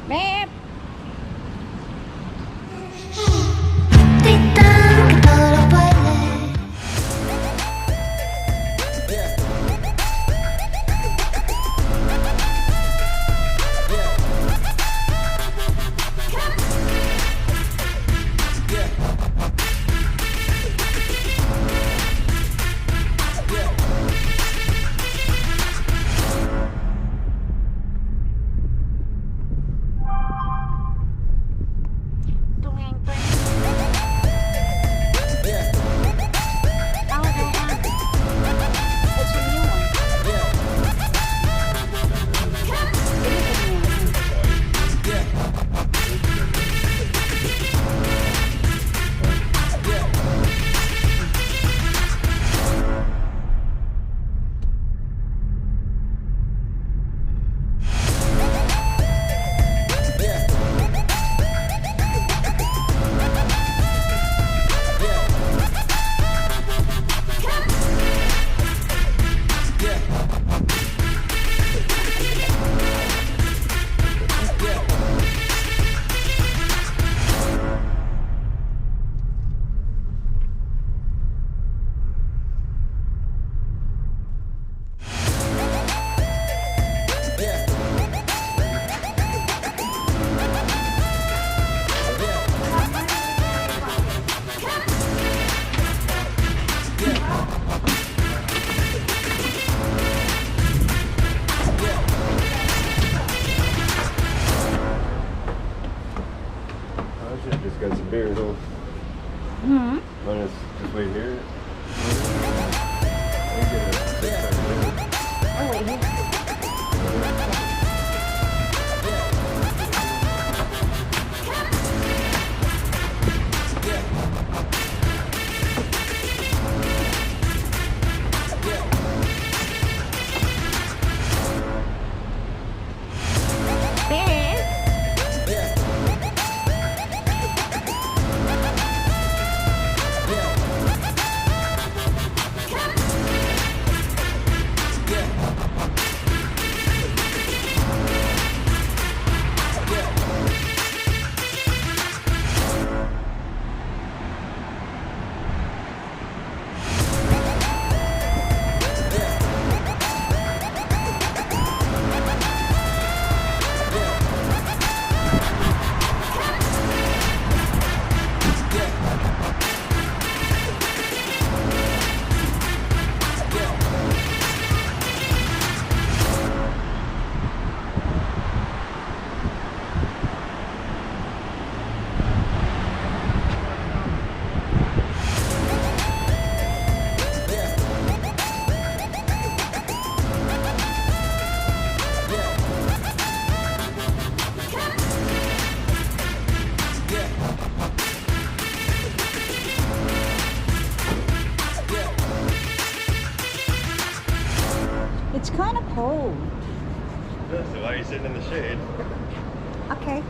Beb. Gritan que todo puede. Tung em tôi. Oh, they have. It's a new one. It is a new one. I should have just got some beers on. Hmm. Just wait here. Oh, wait here. Beb. It's kind of cold. So why are you sitting in the shade? Okay.